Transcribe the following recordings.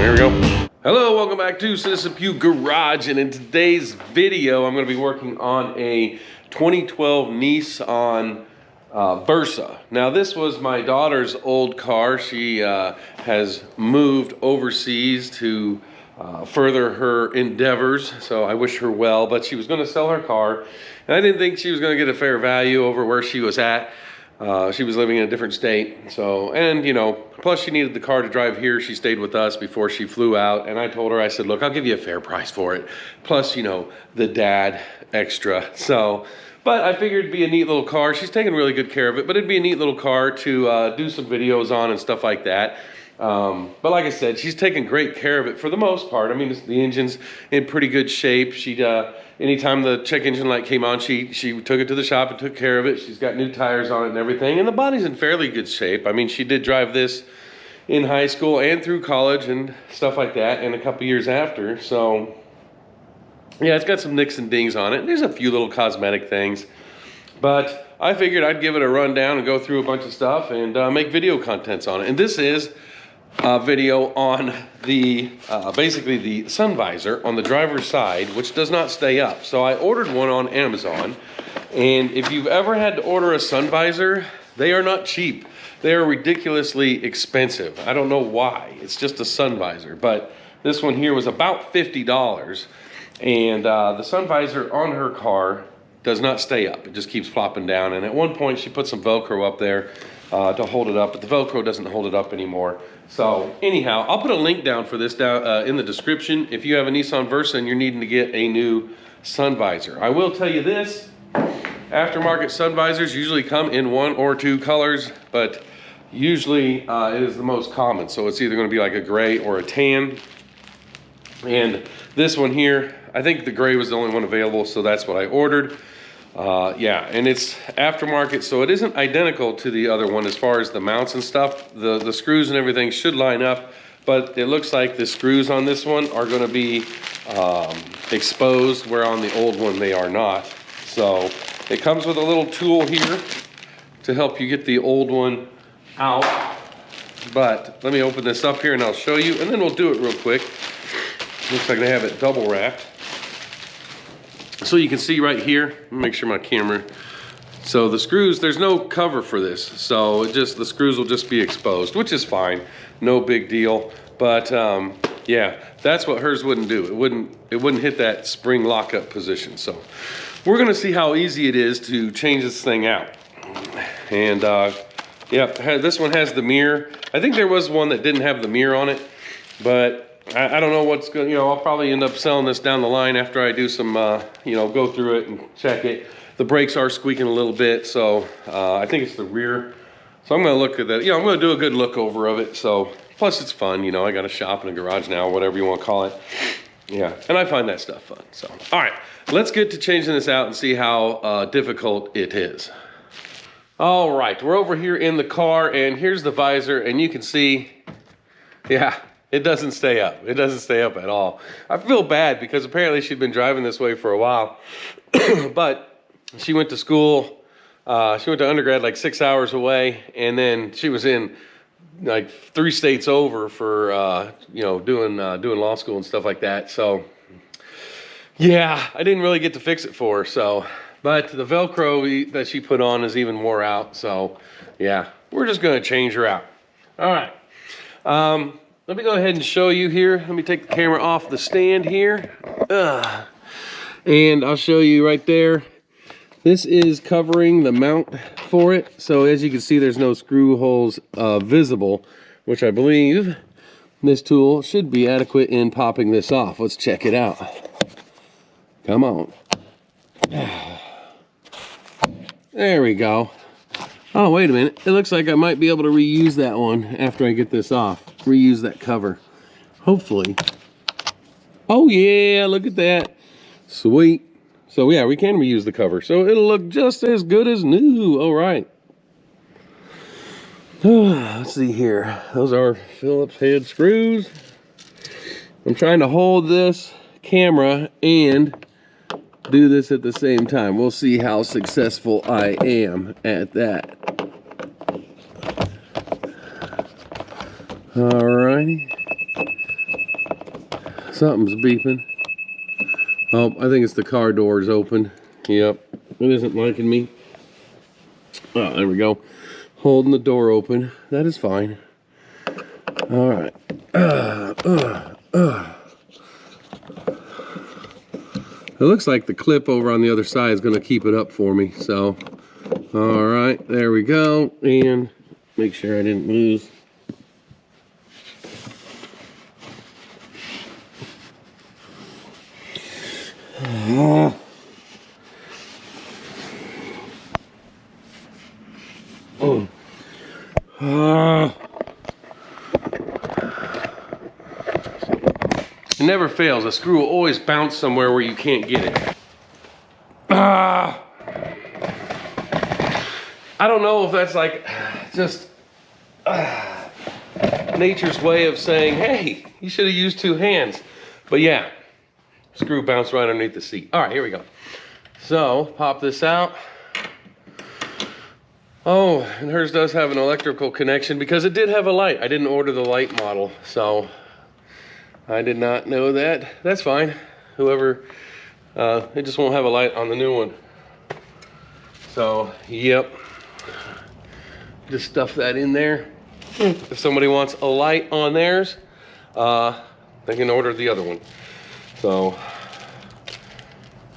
Here we go. Hello, welcome back to Citizen Pew Garage, and in today's video I'm going to be working on a 2012 Nissan Versa. Now this was my daughter's old car. She has moved overseas to further her endeavors, so I wish her well, but she was going to sell her car, and I didn't think she was going to get a fair value over where she was at. She was living in a different state, so, and you know, plus she needed the car to drive here. She stayed with us before she flew out, and I told her, I said, look, I'll give you a fair price for it, plus, you know, the dad extra. So, but I figured it'd be a neat little car. She's taking really good care of it, but it'd be a neat little car to do some videos on and stuff like that. But like I said, she's taking great care of it for the most part. I mean, the engine's in pretty good shape. She'd anytime the check engine light came on, she took it to the shop and took care of it. She's got new tires on it and everything, and the body's in fairly good shape. I mean, she did drive this in high school and through college and stuff like that, and a couple years after. So yeah, it's got some nicks and dings on it. There's a few little cosmetic things, but I figured I'd give it a rundown and go through a bunch of stuff and make video contents on it. And this is video on the basically the sun visor on the driver's side, which does not stay up. So I ordered one on Amazon, and if you've ever had to order a sun visor, they are not cheap. They are ridiculously expensive. I don't know why. It's just a sun visor, but this one here was about $50, and the sun visor on her car does not stay up. It just keeps flopping down, and at one point she put some Velcro up there to hold it up, but the Velcro doesn't hold it up anymore. So anyhow, I'll put a link down for this down in the description if you have a Nissan Versa and you're needing to get a new sun visor. I will tell you this, aftermarket sun visors usually come in 1 or 2 colors, but usually it is the most common. So it's either going to be like a gray or a tan. And this one here, I think the gray was the only one available, so that's what I ordered. Yeah, and it's aftermarket, so it isn't identical to the other one as far as the mounts and stuff. The screws and everything should line up, but it looks like the screws on this one are going to be exposed, where on the old one they are not. So it comes with a little tool here to help you get the old one out. But let me open this up here and I'll show you, and then we'll do it real quick. Looks like they have it double wrapped. So you can see right here, make sure my camera, so the screws, there's no cover for this, so the screws will just be exposed, which is fine, no big deal. But yeah, that's what hers wouldn't do. It wouldn't hit that spring lockup position. So we're gonna see how easy it is to change this thing out. And yeah, this one has the mirror. I think there was one that didn't have the mirror on it, but I don't know what's going to, you know, I'll probably end up selling this down the line after I do some, you know, go through it and check it. The brakes are squeaking a little bit, so I think it's the rear. So I'm going to look at that, you know, I'm going to do a good look over of it. So plus it's fun, you know, I got a shop and a garage now, whatever you want to call it. Yeah, and I find that stuff fun. So, all right, let's get to changing this out and see how difficult it is. All right, we're over here in the car, and here's the visor, and you can see, yeah, it doesn't stay up. It doesn't stay up at all. I feel bad because apparently she'd been driving this way for a while. But she went to school. She went to undergrad like 6 hours away. And then she was in like 3 states over for, you know, doing law school and stuff like that. So, yeah, I didn't really get to fix it for her. So, but the Velcro that she put on is even wore out. So, yeah, we're just going to change her out. All right. Let me go ahead and show you here. Let me take the camera off the stand here. And I'll show you right there. This is covering the mount for it. So as you can see, there's no screw holes visible, which I believe this tool should be adequate in popping this off. Let's check it out. Come on. There we go. Oh, wait a minute. It looks like I might be able to reuse that one after I get this off. Reuse that cover. Hopefully. Oh, yeah. Look at that. Sweet. So, yeah, we can reuse the cover. So, it'll look just as good as new. All right. Let's see here. Those are Phillips head screws. I'm trying to hold this camera and do this at the same time. We'll see how successful I am at that. Alrighty. Something's beeping. Oh, I think it's the car doors open. Yep, it isn't liking me. Oh, there we go. Holding the door open. That is fine. All right. It looks like the clip over on the other side is going to keep it up for me. So, all right, there we go. And make sure I didn't lose. It never fails. A screw will always bounce somewhere where you can't get it. I don't know if that's like just nature's way of saying, hey, you should have used two hands. But yeah, screw bounced right underneath the seat. All right, here we go. So pop this out. Oh, and hers does have an electrical connection because it did have a light. I didn't order the light model, so I did not know that. That's fine. Whoever, it just won't have a light on the new one. So, yep. Just stuff that in there. If somebody wants a light on theirs, they can order the other one. So,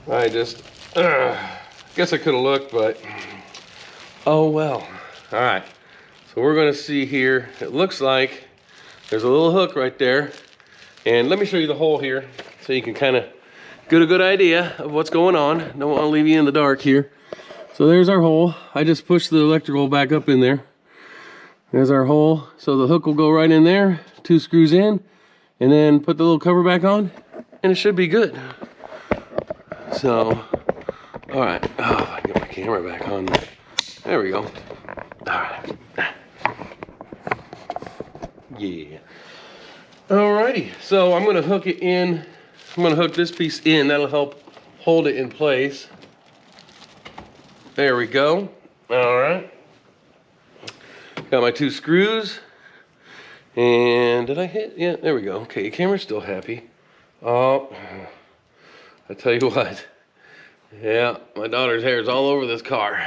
I just, guess I could have looked, but oh well. All right. So we're gonna see here. It looks like there's a little hook right there. And let me show you the hole here so you can kind of get a good idea of what's going on. Don't want to leave you in the dark here. So there's our hole. I just pushed the electrical back up in there. There's our hole. So the hook will go right in there, 2 screws in, and then put the little cover back on, and it should be good. So, all right. Oh, I can get my camera back on. There we go. All right. Yeah. Alrighty, so I'm gonna hook it in. I'm gonna hook this piece in. That'll help hold it in place. There we go. All right. Got my 2 screws. And did I hit? Yeah, there we go. Okay, camera's still happy. Oh, I tell you what. Yeah, my daughter's hair is all over this car.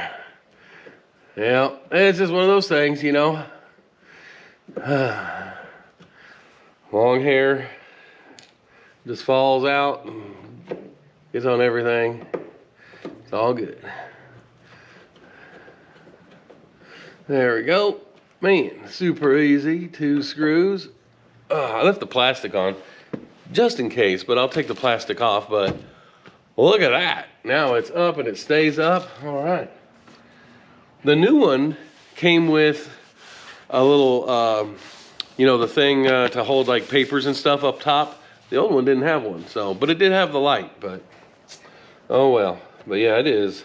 Yeah, it's just one of those things, you know. Long hair just falls out, gets on everything. It's all good. There we go. Man, super easy. 2 screws. I left the plastic on just in case, but I'll take the plastic off. But look at that. Now it's up and it stays up. All right. The new one came with a little, you know, the thing to hold like papers and stuff up top. The old one didn't have one, so, but it did have the light, but oh well. But yeah, it is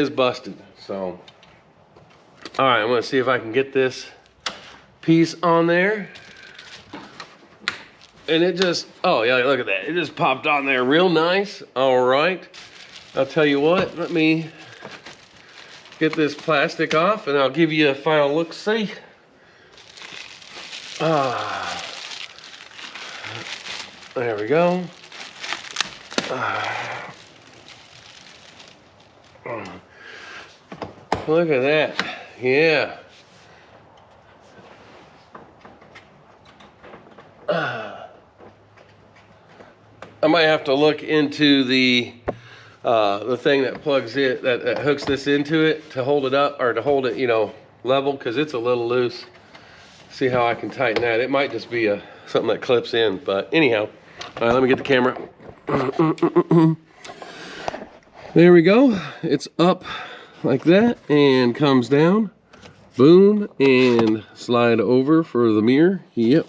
busted. So, all right, I'm gonna see if I can get this piece on there. And it just, oh yeah, look at that. It just popped on there real nice. All right, I'll tell you what, let me get this plastic off and I'll give you a final look, see. There we go. Look at that. Yeah. I might have to look into the thing that plugs it, that hooks this into it to hold it up, or to hold it, you know, level, because it's a little loose. See how I can tighten that. It might just be something that clips in, but anyhow. All right, let me get the camera. There we go. It's up like that and comes down. Boom, and slide over for the mirror. Yep.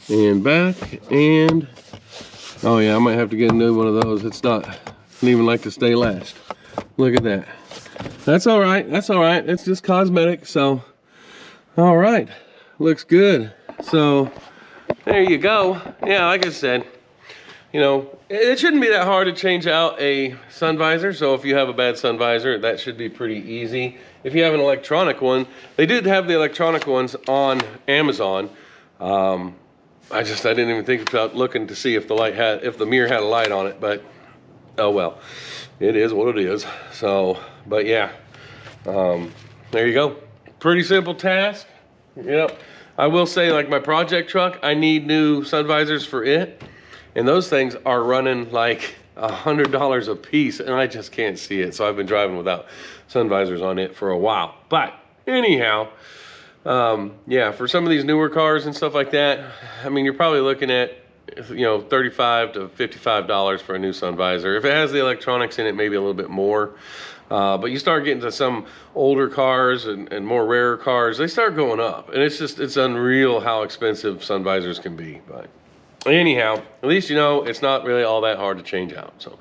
And back, and oh yeah, I might have to get a new one of those. It's not, I don't even like to stay last. Look at that. That's all right. That's all right. It's just cosmetic. So, all right. Looks good. So, there you go. Yeah, like I said, you know, it shouldn't be that hard to change out a sun visor. So if you have a bad sun visor, that should be pretty easy. If you have an electronic one, they did have the electronic ones on Amazon. I didn't even think about looking to see if the mirror had a light on it, but oh well, it is what it is. So, but yeah, there you go. Pretty simple task. Yep. I will say, like my project truck, I need new sun visors for it, and those things are running like $100 a piece, and I just can't see it. So I've been driving without sun visors on it for a while. But anyhow, yeah, for some of these newer cars and stuff like that, I mean, you're probably looking at, you know, $35 to $55 for a new sun visor. If it has the electronics in it, maybe a little bit more. But you start getting to some older cars and more rare cars, they start going up. And it's unreal how expensive sun visors can be. But anyhow, at least you know it's not really all that hard to change out. So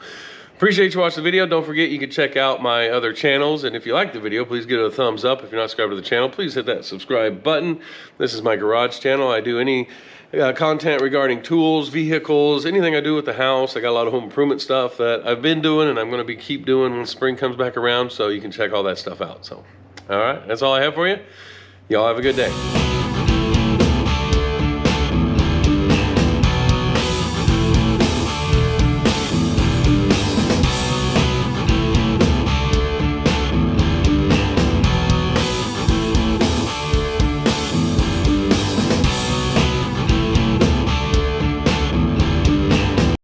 appreciate you watching the video. Don't forget you can check out my other channels. And if you like the video, please give it a thumbs up. If you're not subscribed to the channel, please hit that subscribe button. This is my garage channel. I do any content regarding tools, vehicles, anything I do with the house. I got a lot of home improvement stuff that I've been doing and I'm going to keep doing when spring comes back around. So you can check all that stuff out. So, all right, that's all I have for you. Y'all have a good day.